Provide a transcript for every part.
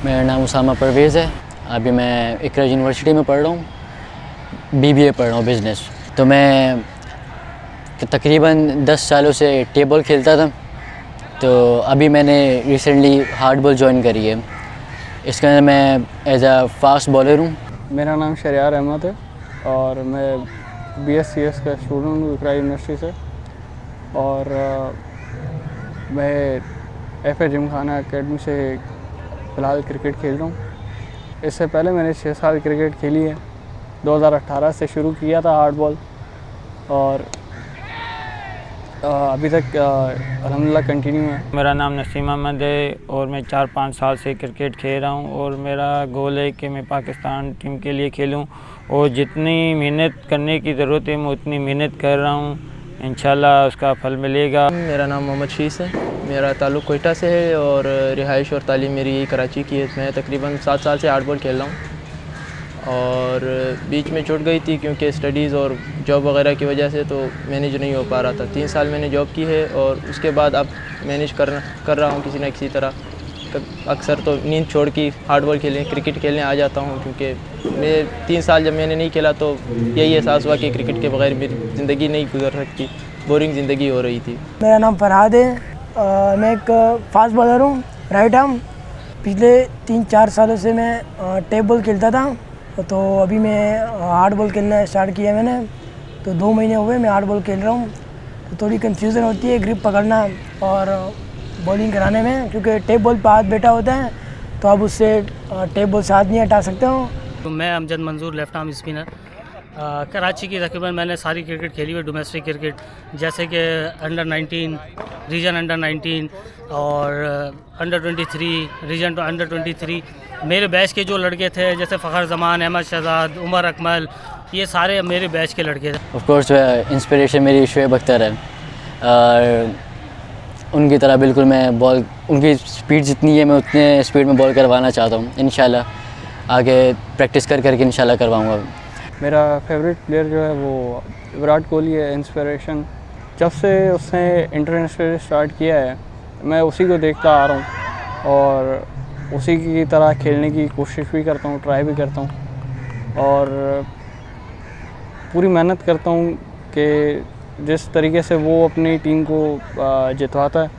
मेरा नाम उसामा परवेज़ है। अभी मैं इकरा यूनिवर्सिटी में पढ़ रहा हूँ, बीबीए पढ़ रहा हूँ बिज़नेस। तो मैं तकरीबन 10 सालों से टेबल खेलता था, तो अभी मैंने रिसेंटली हार्डबॉल जॉइन करी है। इसके अंदर मैं एज अ फास्ट बॉलर हूँ। मेरा नाम शरियार अहमद है और मैं BScs का स्टूडेंट हूँ इकरा यूनिवर्सिटी से। और मैं FA जिमखाना एकेडमी से फ़िलहाल क्रिकेट खेल रहा हूँ। इससे पहले मैंने 6 साल क्रिकेट खेली है। 2018 से शुरू किया था हार्डबॉल और अभी तक अल्हम्दुलिल्लाह कंटिन्यू है। मेरा नाम नसीम अहमद है और मैं 4-5 साल से क्रिकेट खेल रहा हूँ और मेरा गोल है कि मैं पाकिस्तान टीम के लिए खेलूँ और जितनी मेहनत करने की ज़रूरत है मैं उतनी मेहनत कर रहा हूँ। इंशाल्लाह उसका फल मिलेगा। मेरा नाम मोहम्मद शीस है। मेरा ताल्लुक़ कोयटा से है और रिहाइश और तालीम मेरी कराची की है। मैं तकरीबन 7 साल से हार्डबॉल खेल रहा हूँ और बीच में छूट गई थी क्योंकि स्टडीज़ और जॉब वगैरह की वजह से तो मैनेज नहीं हो पा रहा था। 3 साल मैंने जॉब की है और उसके बाद अब मैनेज कर रहा हूँ किसी न किसी तरह। अक्सर तो नींद छोड़ के हार्डबॉल खेलने क्रिकेट खेलने आ जाता हूँ, क्योंकि मैं 3 साल जब मैंने नहीं खेला तो यही एहसास हुआ कि क्रिकेट के बगैर मेरी ज़िंदगी नहीं गुजर सकती, बोरिंग ज़िंदगी हो रही थी। मेरा नाम फरहाद है। मैं एक फास्ट बॉलर हूँ, राइट आर्म। पिछले 3-4 सालों से मैं टेबल खेलता था, तो अभी मैं हार्डबॉल खेलना स्टार्ट किया मैंने। तो 2 महीने हुए मैं हार्डबॉल खेल रहा हूँ। तो थोड़ी कंफ्यूजन होती है ग्रिप पकड़ना और बॉलिंग कराने में, क्योंकि टेप बॉल पर हाथ बैठा होता है तो आप उससे टेप बॉल से हाथ नहीं हटा सकते हो। तो मैं अमजद मंजूर, लेफ्ट आर्म स्पिनर। कराची की तकरीबन मैंने सारी क्रिकेट खेली हुई, डोमेस्टिक क्रिकेट, जैसे कि अंडर 19, रीजन अंडर 19 और अंडर 23, रीजन अंडर 23। मेरे बैच के जो लड़के थे जैसे फ़खर जमान, अहमद शहजाद, उमर अकमल, ये सारे मेरे बैच के लड़के थे। ऑफ कोर्स इंस्पिरेशन मेरी शुएब अख्तर है और उनकी तरह बिल्कुल मैं बॉल, उनकी स्पीड जितनी है मैं उतने स्पीड में बॉल करवाना चाहता हूँ। इंशाल्लाह आगे प्रैक्टिस करके इंशाल्लाह करवाऊँगा। मेरा फेवरेट प्लेयर जो है वो विराट कोहली है। इंस्पिरेशन जब से उसने इंटरनेशनल स्टार्ट किया है मैं उसी को देखता आ रहा हूँ और उसी की तरह खेलने की कोशिश भी करता हूँ, ट्राई भी करता हूँ और पूरी मेहनत करता हूँ कि जिस तरीके से वो अपनी टीम को जितवाता है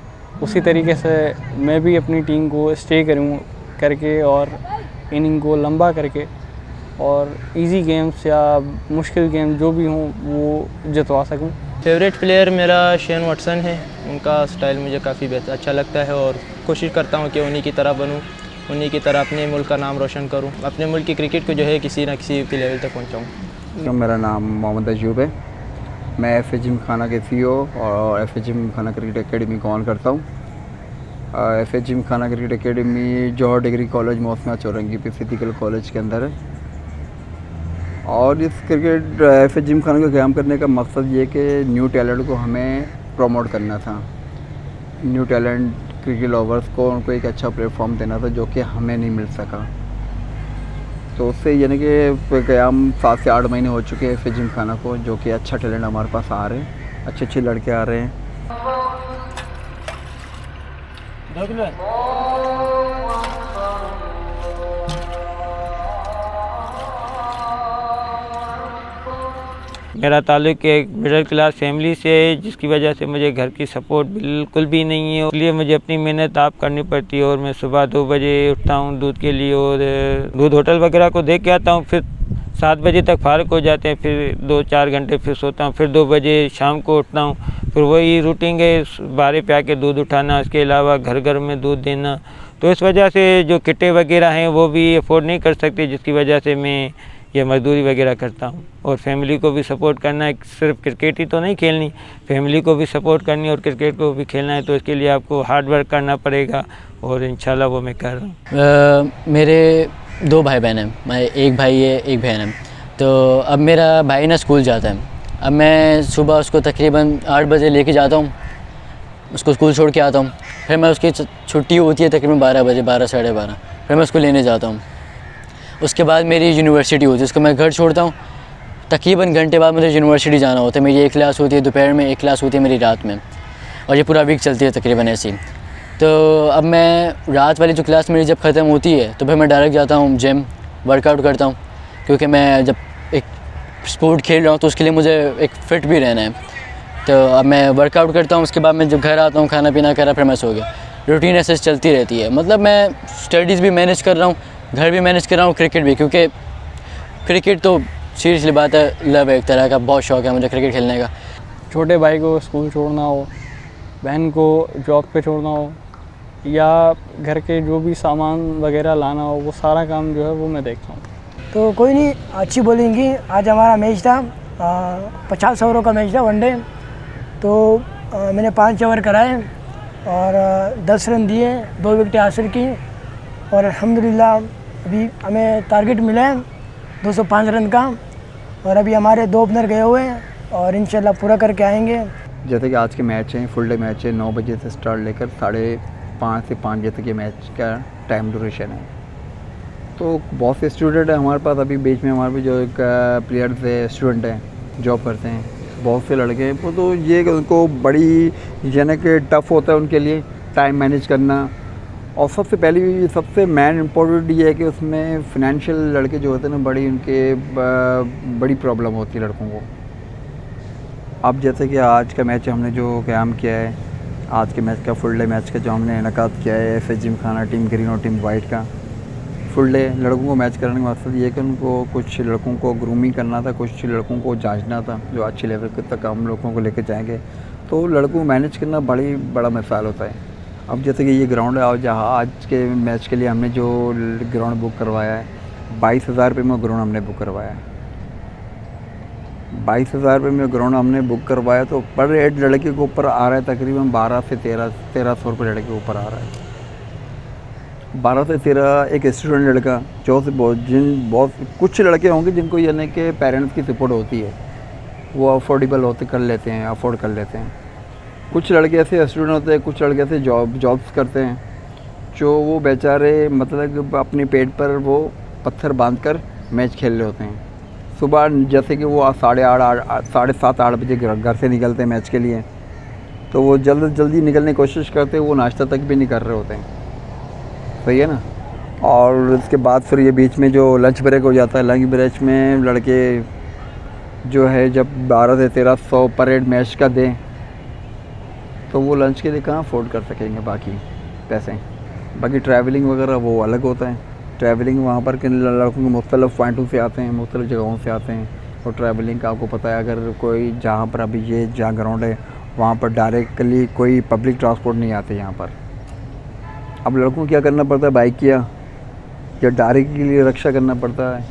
उसी तरीके से मैं भी अपनी टीम को स्टे करूँ करके और इनिंग को लंबा करके और इजी गेम्स या मुश्किल गेम जो भी हों वो जितवा सकूं। फेवरेट प्लेयर मेरा शेन वाटसन है। उनका स्टाइल मुझे काफ़ी अच्छा लगता है और कोशिश करता हूं कि उन्हीं की तरह बनूं, उन्हीं की तरह अपने मुल्क का नाम रोशन करूं, अपने मुल्क की क्रिकेट को जो है किसी न किसी के लेवल तक पहुंचाऊं। मेरा नाम मोहम्मद अयूब है। मैं FA जिमखाना के CEO और FA जिमखाना क्रिकेट एकेडमी को ऑन करता हूँ। FA जिमखाना क्रिकेट एकेडमी जौहर डिग्री कॉलेज मौसमा चौरंगी पे फिजिकल कॉलेज के अंदर है और इस क्रिकेट FA जिमखाना को क़याम करने का मकसद ये कि न्यू टैलेंट को हमें प्रमोट करना था। न्यू टैलेंट क्रिकेट लवर्स को उनको एक अच्छा प्लेटफॉर्म देना था जो कि हमें नहीं मिल सका। तो उससे यानी कि क़याम 7 से 8 महीने हो चुके हैं FA जिमखाना को, जो कि अच्छा टैलेंट हमारे पास आ रहे हैं, अच्छे लड़के आ रहे हैं। मेरा ताल्लुक़ एक मिडिल क्लास फैमिली से है, जिसकी वजह से मुझे घर की सपोर्ट बिल्कुल भी नहीं है, इसलिए मुझे अपनी मेहनत आप करनी पड़ती है। और मैं सुबह 2 बजे उठता हूँ दूध के लिए और दूध होटल वगैरह को देख के आता हूँ, फिर 7 बजे तक फारिग हो जाते हैं, फिर 2-4 घंटे फिर सोता हूँ, फिर 2 बजे शाम को उठता हूँ, फिर वही रूटीन है, बारे पे आके दूध उठाना, इसके अलावा घर घर में दूध देना। तो इस वजह से जो किटें वगैरह हैं वो भी अफोर्ड नहीं कर सकते, जिसकी वजह से मैं ये मजदूरी वगैरह करता हूँ। और फैमिली को भी सपोर्ट करना है, सिर्फ क्रिकेट ही तो नहीं खेलनी, फैमिली को भी सपोर्ट करनी और क्रिकेट को भी खेलना है, तो इसके लिए आपको हार्ड वर्क करना पड़ेगा और इंशाल्लाह वो मैं कर रहा हूँ। मेरे 2 भाई बहन हैं, मैं एक भाई है एक बहन है। तो अब मेरा भाई ना स्कूल जाता है, अब मैं सुबह उसको तकरीबन 8 बजे लेके जाता हूँ, उसको स्कूल छोड़ के आता हूँ, फिर मैं उसकी छुट्टी होती है तकरीबन 12 बजे, 12 साढ़े 12, फिर मैं उसको लेने जाता हूँ। उसके बाद मेरी यूनिवर्सिटी होती है, उसको मैं घर छोड़ता हूँ, तकरीबन घंटे बाद मुझे यूनिवर्सिटी जाना होता है। मेरी एक क्लास होती है दोपहर में, एक क्लास होती है मेरी रात में और ये पूरा वीक चलती है तकरीबन ऐसी। तो अब मैं रात वाली जो क्लास मेरी जब ख़त्म होती है तो फिर मैं डायरेक्ट जाता हूँ जिम, वर्कआउट करता हूँ, क्योंकि मैं जब एक स्पोर्ट खेल रहा हूँ तो उसके लिए मुझे एक फ़िट भी रहना है। तो अब मैं वर्कआउट करता हूँ, उसके बाद मैं जब घर आता हूँ खाना पीना करा फिर मैं सो गया। रूटीन ऐसे चलती रहती है। मतलब मैं स्टडीज़ भी मैनेज कर रहा हूँ, घर भी मैनेज कर रहा हूँ, क्रिकेट भी, क्योंकि क्रिकेट तो सीरियसली बात है, लव है एक तरह का, बहुत शौक़ है मुझे क्रिकेट खेलने का। छोटे भाई को स्कूल छोड़ना हो, बहन को जॉब पे छोड़ना हो, या घर के जो भी सामान वगैरह लाना हो, वो सारा काम जो है वो मैं देखता हूँ। तो कोई नहीं, अच्छी बॉलिंग की। आज हमारा मैच था 50 ओवरों का मैच था, वनडे। तो मैंने 5 ओवर कराए और 10 रन दिए, 2 विकेटें हासिल की और अल्हम्दुलिल्लाह अभी हमें टारगेट मिला है 205 रन का। और अभी हमारे 2 ओपनर गए हुए हैं और इंशाल्लाह पूरा करके आएंगे। जैसे कि आज के मैच हैं, फुल डे मैच है, 9 बजे से स्टार्ट लेकर 5:30 से 5 बजे तक ये मैच का टाइम ड्यूरेशन है। तो बहुत से स्टूडेंट हैं हमारे पास, अभी बीच में हमारे भी जो एक प्लेयर्स है, स्टूडेंट हैं, जॉब करते हैं, बहुत से लड़के हैं। वो तो ये कि उनको बड़ी यानी कि टफ़ होता है उनके लिए टाइम मैनेज करना। और सबसे पहली सबसे मेन इम्पोर्टेंट ये है कि उसमें फिनेंशियल लड़के जो होते हैं ना, बड़ी प्रॉब्लम होती है लड़कों को। अब जैसे कि आज का मैच हमने जो क़याम किया है, आज के मैच का फुल डे मैच का जो हमने इनेकाद किया है एफ जिमखाना टीम ग्रीन और टीम वाइट का फुल डे लड़कों को मैच कराने का मकसद ये है कि उनको कुछ लड़कों को ग्रूमिंग करना था, कुछ लड़कों को जांचना था जो अच्छे लेवल तक हम लोगों को लेकर जाएंगे। तो लड़कों को मैनेज करना बड़ा मसाइल होता है। अब जैसे कि ये ग्राउंड है, जहाँ आज के मैच के लिए हमने जो ग्राउंड बुक करवाया है, 22,000 रुपये में ग्राउंड हमने बुक करवाया है। 22,000 रुपये में ग्राउंड हमने बुक करवाया, तो पर हेड लड़के के ऊपर आ रहा है तकरीबन 12 से 1300 रुपये लड़के के ऊपर आ रहा है। 12 से 13 एक स्टूडेंट लड़का जो बहुत कुछ लड़के होंगे जिनको यानी कि पेरेंट्स की सपोर्ट होती है, वो अफोर्डेबल कर लेते हैं, अफोर्ड कर लेते हैं। कुछ लड़के ऐसे स्टूडेंट होते हैं, कुछ लड़के ऐसे जॉब्स करते हैं जो वो बेचारे मतलब अपने पेट पर वो पत्थर बांधकर मैच खेल रहे होते हैं। सुबह जैसे कि वो 7:30-8 बजे घर से निकलते हैं मैच के लिए, तो वो जल्दी निकलने की कोशिश करते हैं, वो नाश्ता तक भी नहीं कर रहे होते हैं। सही है ना। और उसके बाद फिर ये बीच में जो लंच ब्रेक हो जाता है, लंच ब्रेक में लड़के जो है जब 12 से 1300 पर हेड मैच का दें तो वो लंच के लिए कहाँ अफोर्ड कर सकेंगे बाकी पैसे। बाकी ट्रैवलिंग वगैरह वो अलग होता है। ट्रैवलिंग वहाँ पर के लड़कों के मुख्तलिफ़ पॉइंटों से आते हैं, मुख्तलिफ़ जगहों से आते हैं। और ट्रैवलिंग का आपको पता है, अगर कोई जहाँ पर अभी ये जहाँ ग्राउंड है वहाँ पर डायरेक्टली कोई पब्लिक ट्रांसपोर्ट नहीं आते यहाँ पर। अब लड़कों को क्या करना पड़ता है, बाइक या डायरेक्ट के लिए रक्षा करना पड़ता है,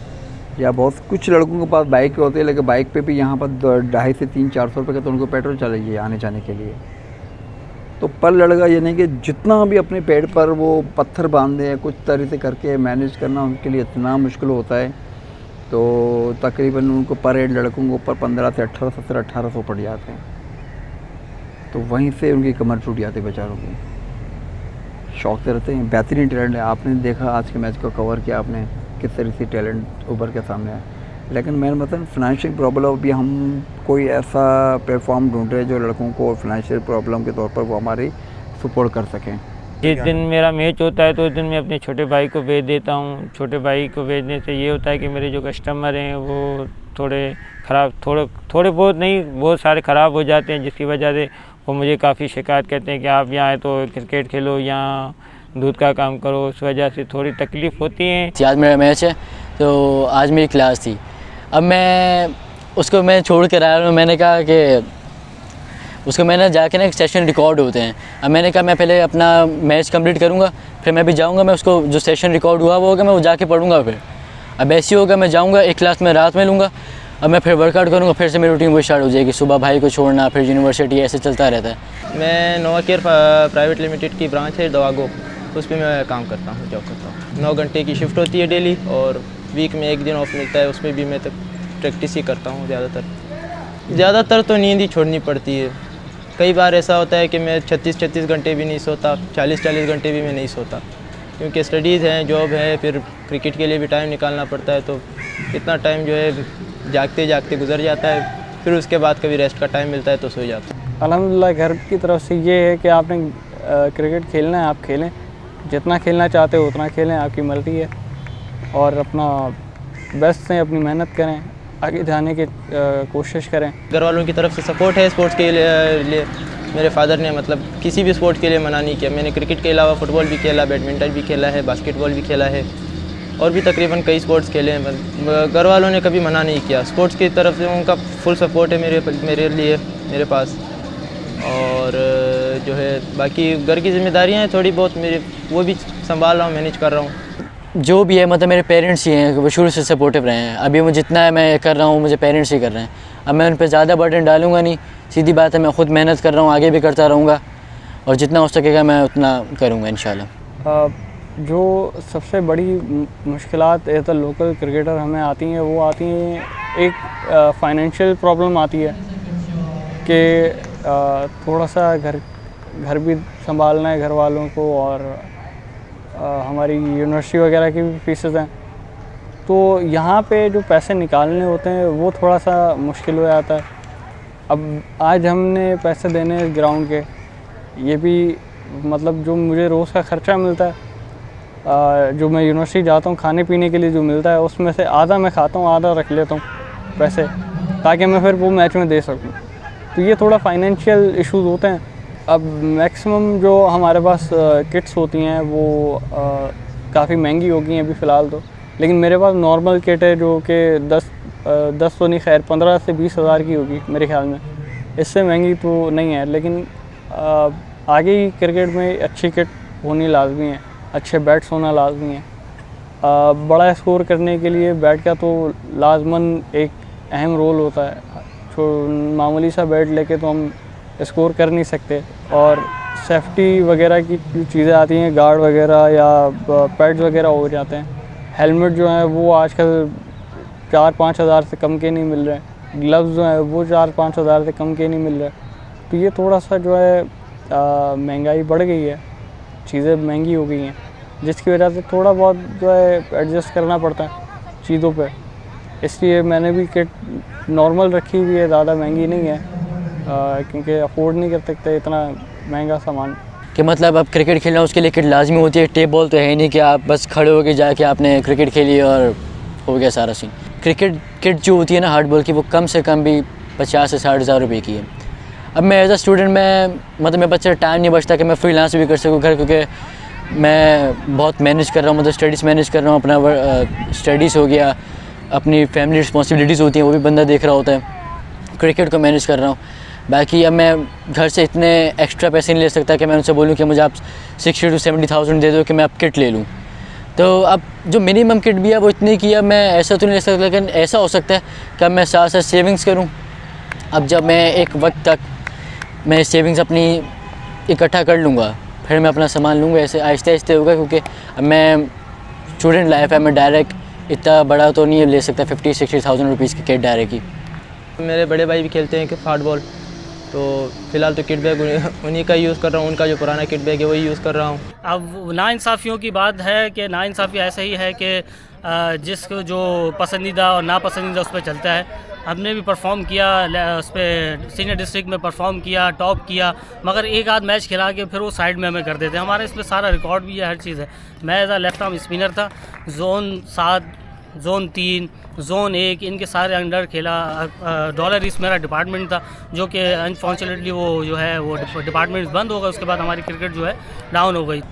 या बहुत कुछ लड़कों के पास बाइक होती है, लेकिन बाइक पे भी यहाँ पर 250 से 300-400 रुपये का तो उनको पेट्रोल चाहिए आने जाने के लिए। तो पर लड़का ये नहीं कि जितना भी अपने पेट पर वो पत्थर बांधे कुछ तरह से करके मैनेज करना उनके लिए इतना मुश्किल होता है। तो तकरीबन उनको पर हेड लड़कों को ऊपर 15 से 1800 पड़ जाते हैं। तो वहीं से उनकी कमर टूट जाती है बेचारों की। शौक से रहते हैं, बेहतरीन टैलेंट है। आपने देखा आज के मैच को कवर किया आपने, किस तरह से टैलेंट उभर के सामने आया। लेकिन मेरा मतलब फ़ाइनेंशियल प्रॉब्लम, अभी हम कोई ऐसा प्लेटफॉर्म ढूंढ रहे जो लड़कों को फ़ाइनेंशियल प्रॉब्लम के तौर पर वो हमारी सपोर्ट कर सकें। जिस दिन मेरा मैच होता है तो उस दिन मैं अपने छोटे भाई को भेज देता हूँ। छोटे भाई को भेजने से ये होता है कि मेरे जो कस्टमर हैं वो थोड़े बहुत नहीं, बहुत सारे ख़राब हो जाते हैं, जिसकी वजह से वो मुझे काफ़ी शिकायत करते हैं कि आप यहाँ आए तो क्रिकेट खेलो, यहाँ दूध का काम करो। उस वजह से थोड़ी तकलीफ़ होती है। आज मेरा मैच है तो आज मेरी क्लास थी। अब उसको मैं छोड़ कर आया हूँ। मैंने कहा कि उसको मैंने जाके ना एक सेशन रिकॉर्ड होते हैं। अब मैंने कहा मैं पहले अपना मैच कंप्लीट करूँगा, फिर मैं भी जाऊँगा, मैं उसको जो सेशन रिकॉर्ड हुआ वो होगा मैं वो जाके पढ़ूँगा। फिर अब ऐसे होगा, मैं जाऊँगा एक क्लास में रात में लूँगा, अब मैं फिर वर्कआउट करूँगा, फिर से मेरी रूटीन वो स्टार्ट हो जाएगी। सुबह भाई को छोड़ना, फिर यूनिवर्सिटी, ऐसे चलता रहता है। मैं नोवा केयर प्राइवेट लिमिटेड की ब्रांच है दवागो, उस पर मैं काम करता हूँ, जॉब करता हूँ। 9 घंटे की शिफ्ट होती है डेली, और वीक में 1 दिन ऑफ मिलता है, उसमें भी मैं प्रैक्टिस ही करता हूँ। ज़्यादातर तो नींद ही छोड़नी पड़ती है। कई बार ऐसा होता है कि मैं 36 घंटे भी नहीं सोता, 40 घंटे भी मैं नहीं सोता, क्योंकि स्टडीज़ हैं, जॉब है, फिर क्रिकेट के लिए भी टाइम निकालना पड़ता है। तो इतना टाइम जो है जागते जागते गुजर जाता है। फिर उसके बाद कभी रेस्ट का टाइम मिलता है तो सो जाता है। अल्हम्दुलिल्लाह घर की तरफ से ये है कि आपने क्रिकेट खेलना है आप खेलें, जितना खेलना चाहते हो उतना खेलें, आपकी मर्ज़ी है। और अपना बेस्ट से अपनी मेहनत करें, आगे जाने की कोशिश करें। घर वालों की तरफ से सपोर्ट है स्पोर्ट्स के लिए। मेरे फादर ने मतलब किसी भी स्पोर्ट के लिए मना नहीं किया। मैंने क्रिकेट के अलावा फुटबॉल भी खेला, बैडमिंटन भी खेला है, बास्केटबॉल भी खेला है और भी तकरीबन कई स्पोर्ट्स खेले हैं। घर वालों ने कभी मना नहीं किया। स्पोर्ट्स की तरफ से उनका फुल सपोर्ट है मेरे लिए, मेरे पास। और जो है बाकी घर की जिम्मेदारियाँ हैं थोड़ी बहुत मेरे, वो भी संभाल रहा हूँ, मैनेज कर रहा हूँ। जो भी है मतलब मेरे पेरेंट्स ही हैं, वो शुरू से सपोर्टिव रहे हैं। अभी मुझे जितना है मैं कर रहा हूँ, मुझे पेरेंट्स ही कर रहे हैं। अब मैं उन पर ज़्यादा बर्डन डालूंगा नहीं, सीधी बात है। मैं ख़ुद मेहनत कर रहा हूँ, आगे भी करता रहूँगा और जितना हो सकेगा मैं उतना करूँगा इंशाल्लाह। जो सबसे बड़ी मुश्किलात एज अ लोकल क्रिकेटर हमें आती हैं, वो आती हैं, एक फाइनेंशियल प्रॉब्लम आती है कि थोड़ा सा घर भी संभालना है घर वालों को, और हमारी यूनिवर्सिटी वगैरह की भी फीसेस हैं। तो यहाँ पे जो पैसे निकालने होते हैं वो थोड़ा सा मुश्किल हो जाता है। अब आज हमने पैसे देने हैं ग्राउंड के, ये भी मतलब जो मुझे रोज़ का ख़र्चा मिलता है, जो मैं यूनिवर्सिटी जाता हूँ खाने पीने के लिए जो मिलता है, उसमें से आधा मैं खाता हूँ, आधा रख लेता हूँ पैसे, ताकि मैं फिर वो मैच में दे सकूँ। तो ये थोड़ा फाइनेंशियल इश्यूज़ होते हैं। अब मैक्सिमम जो हमारे पास किट्स होती हैं वो काफ़ी महंगी हो गई हैं अभी फ़िलहाल तो, लेकिन मेरे पास नॉर्मल किट है जो कि 10 तो नहीं, खैर 15 से 20 हज़ार की होगी मेरे ख्याल में, इससे महंगी तो नहीं है। लेकिन आगे ही क्रिकेट में अच्छी किट होनी लाजमी है, अच्छे बैट्स होना लाजमी है। बड़ा स्कोर करने के लिए बैट का तो लाजमन एक अहम रोल होता है। मामूली सा बैट लेके तो हम स्कोर कर नहीं सकते। और सेफ्टी वगैरह की जो चीज़ें आती हैं, गार्ड वगैरह या पैड्स वगैरह हो जाते हैं, हेलमेट जो है वो आजकल 4-5 हज़ार से कम के नहीं मिल रहे हैं, ग्लव्स जो हैं वो 4-5 हज़ार से कम के नहीं मिल रहे। तो ये थोड़ा सा जो है महंगाई बढ़ गई है, चीज़ें महंगी हो गई हैं, जिसकी वजह से थोड़ा बहुत जो है एडजस्ट करना पड़ता है चीज़ों पे। इसलिए मैंने भी किट नॉर्मल रखी हुई है, ज़्यादा महंगी नहीं है, क्योंकि अफोर्ड नहीं कर सकते इतना महंगा सामान। कि मतलब अब क्रिकेट खेलना उसके लिए किट लाजमी होती है। टेप बॉल तो है नहीं कि आप बस खड़े होकर जाके आपने क्रिकेट खेली और हो गया सारा सीन। क्रिकेट किट जो होती है ना हार्ड बॉल की, वो कम से कम भी 50 से 60 हज़ार रुपये की है। अब मैं एज अ स्टूडेंट में मतलब मेरे पास टाइम नहीं बचता कि मैं फ्रीलांस भी कर सकूँ घर, क्योंकि मैं बहुत मैनेज कर रहा हूँ, मतलब स्टडीज़ मैनेज कर रहा हूँ, अपना स्टडीज़ हो गया, अपनी फैमिली रिस्पॉन्सिबिलिटीज़ होती हैं वो भी बंदा देख रहा होता है, क्रिकेट को मैनेज कर रहा हूँ। बाकी अब मैं घर से इतने एक्स्ट्रा पैसे नहीं ले सकता कि मैं उनसे बोलूँ कि मुझे आप 60 to 70,000 दे दो कि मैं अब किट ले लूँ। तो अब जो मिनिमम किट भी है वो इतनी की है, मैं ऐसा तो नहीं ले सकता, लेकिन ऐसा हो सकता है कि अब मैं साथ साथ सेविंग्स करूँ। अब जब मैं एक वक्त तक मैं सेविंग्स अपनी इकट्ठा कर लूँगा, फिर मैं अपना सामान लूँगा, ऐसे आहिस्ते आहिस्ते होगा, क्योंकि अब मैं स्टूडेंट लाइफ है, मैं डायरेक्ट इतना बड़ा तो नहीं ले सकता 50-60,000 रुपीज़ की किट डायरेक्ट ही। मेरे बड़े भाई भी खेलते हैं कि फुटबॉल, तो फ़िलहाल तो किट बैग उन्हीं का यूज़ कर रहा हूँ, उनका जो पुराना किट बैग है वही यूज़ कर रहा हूँ। अब नाइंसाफ़ियों की बात है कि नाइंसाफ़ी ऐसा ही है कि जिसको जो पसंदीदा और नापसंदीदा उस पर चलता है। हमने भी परफॉर्म किया, उस पर सीनियर डिस्ट्रिक्ट में परफॉर्म किया, टॉप किया, मगर एक आध मैच खिला के फिर वो साइड में हमें कर देते हैं। हमारे इसमें सारा रिकॉर्ड भी है, हर चीज़ है। मैं as a left arm spinner था, ज़ोन 7, ज़ोन 3, ज़ोन 1 इनके सारे अंडर खेला। डॉलर ईस्ट मेरा डिपार्टमेंट था, जो कि अनफॉर्चुनेटली वो जो है वो डिपार्टमेंट बंद हो गया। उसके बाद हमारी क्रिकेट जो है डाउन हो गई।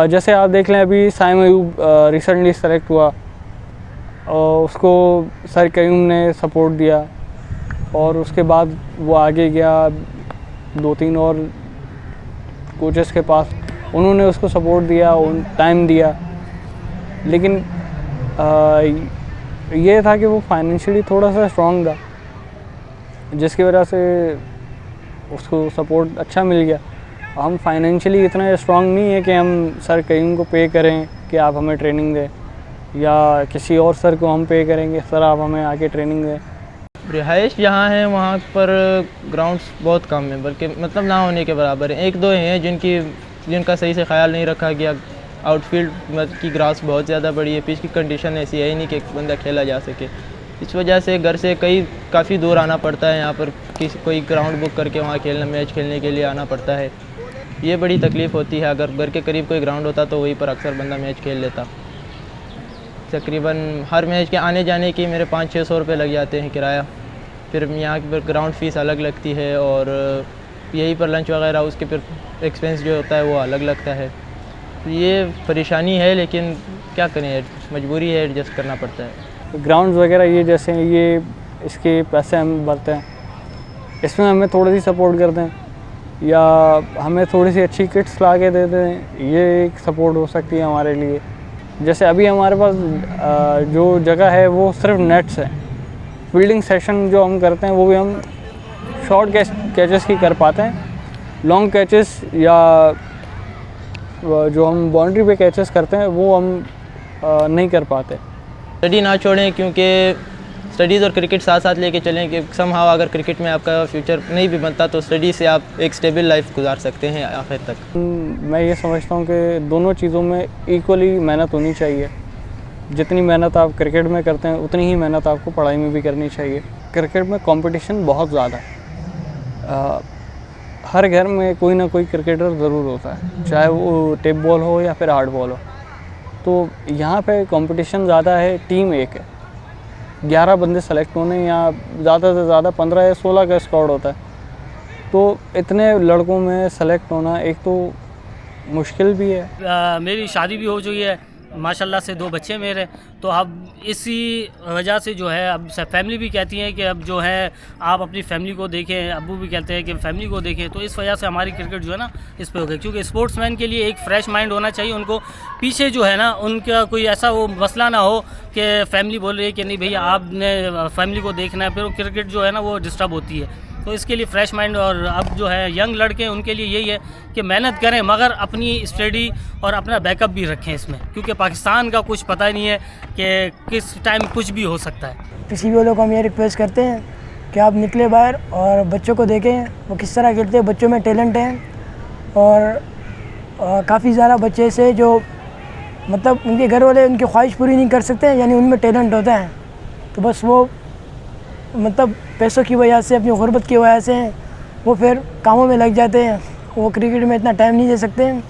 जैसे आप देख लें, अभी साइम अयूब रिसेंटली सेलेक्ट हुआ और उसको सर कयूम ने सपोर्ट दिया, और उसके बाद वो आगे गया 2-3 और कोचेस के पास, उन्होंने उसको सपोर्ट दिया, टाइम दिया। लेकिन ये था कि वो फाइनेंशियली थोड़ा सा स्ट्रॉन्ग था, जिसकी वजह से उसको सपोर्ट अच्छा मिल गया। हम फाइनेंशियली इतना स्ट्रॉन्ग नहीं है कि हम सर कयूम को पे करें कि आप हमें ट्रेनिंग दें, या किसी और सर को हम पे करेंगे सर आप हमें आके ट्रेनिंग दें। रिहाइश जहाँ है वहाँ पर ग्राउंड्स बहुत कम है, बल्कि मतलब ना होने के बराबर है। 1-2 हैं जिनका सही से ख्याल नहीं रखा गया। आउटफील्ड की ग्रास बहुत ज़्यादा बड़ी है, पिच की कंडीशन ऐसी है ही नहीं कि एक बंदा खेला जा सके। इस वजह से घर से काफ़ी दूर आना पड़ता है, यहाँ पर कोई ग्राउंड बुक करके वहाँ मैच खेलने के लिए आना पड़ता है। ये बड़ी तकलीफ़ होती है। अगर घर के करीब कोई ग्राउंड होता तो वहीं पर अक्सर बंदा मैच खेल लेता। तकरीबन हर मैच के आने जाने की मेरे 500-600 रुपये लग जाते हैं किराया। फिर यहाँ पर ग्राउंड फ़ीस अलग लगती है और यहीं पर लंच वगैरह उसके फिर एक्सपेंस जो होता है वो अलग लगता है। तो ये परेशानी है, लेकिन क्या करें, मजबूरी है, एडजस्ट करना पड़ता है। ग्राउंड्स वगैरह ये जैसे ये इसके पैसे हम भरते हैं, इसमें हमें थोड़ी सी सपोर्ट कर दें या हमें थोड़ी सी अच्छी किट्स ला के दे दें, ये एक सपोर्ट हो सकती है हमारे लिए। जैसे अभी हमारे पास जो जगह है वो सिर्फ नेट्स है। फील्डिंग सेशन जो हम करते हैं वो भी हम शॉर्ट कैचेस की कर पाते हैं। लॉन्ग कैचेस या जो हम बाउंड्री पे कैचेस करते हैं वो हम नहीं कर पाते। स्टडी ना छोड़ें, क्योंकि स्टडीज़ और क्रिकेट साथ साथ लेके चलें कि समहाउ अगर क्रिकेट में आपका फ्यूचर नहीं भी बनता तो स्टडी से आप एक स्टेबल लाइफ गुजार सकते हैं आखिर तक। मैं ये समझता हूँ कि दोनों चीज़ों में इक्वली मेहनत होनी चाहिए। जितनी मेहनत आप क्रिकेट में करते हैं उतनी ही मेहनत आपको पढ़ाई में भी करनी चाहिए। क्रिकेट में कंपटीशन बहुत ज़्यादा है। हर घर में कोई ना कोई क्रिकेटर ज़रूर होता है, चाहे वो टेप बॉल हो या फिर हार्ड बॉल हो। तो यहाँ पे कंपटीशन ज़्यादा है, टीम एक है, 11 बंदे सेलेक्ट होने या ज़्यादा से ज़्यादा 15 या 16 का स्क्वाड होता है। तो इतने लड़कों में सेलेक्ट होना एक तो मुश्किल भी है। मेरी शादी भी हो चुकी है, माशाल्लाह से 2 बच्चे मेरे। तो अब इसी वजह से जो है अब फैमिली भी कहती है कि अब जो है आप अपनी फैमिली को देखें, अब्बू भी कहते हैं कि फैमिली को देखें। तो इस वजह से हमारी क्रिकेट जो है ना इस पे हो गई, क्योंकि स्पोर्ट्समैन के लिए एक फ़्रेश माइंड होना चाहिए। उनको पीछे जो है ना उनका कोई ऐसा वो मसला ना हो कि फैमिली बोल रही है कि नहीं भैया आपने फैमिली को देखना है, फिर वो क्रिकेट जो है ना वो डिस्टर्ब होती है। तो इसके लिए फ़्रेश माइंड, और अब जो है यंग लड़के उनके लिए यही है कि मेहनत करें मगर अपनी स्टडी और अपना बैकअप भी रखें इसमें, क्योंकि पाकिस्तान का कुछ पता नहीं है कि किस टाइम कुछ भी हो सकता है। किसी भी वालों को हम ये रिक्वेस्ट करते हैं कि आप निकले बाहर और बच्चों को देखें वो किस तरह खेलते हैं। बच्चों में टैलेंट है और काफ़ी ज़्यादा बच्चे ऐसे जो मतलब उनके घर वाले उनकी ख्वाहिश पूरी नहीं कर सकते, यानी उनमें टैलेंट होता है, तो बस वो मतलब पैसों की वजह से, अपनी गुर्बत की वजह से वो फिर कामों में लग जाते हैं, वो क्रिकेट में इतना टाइम नहीं दे सकते हैं।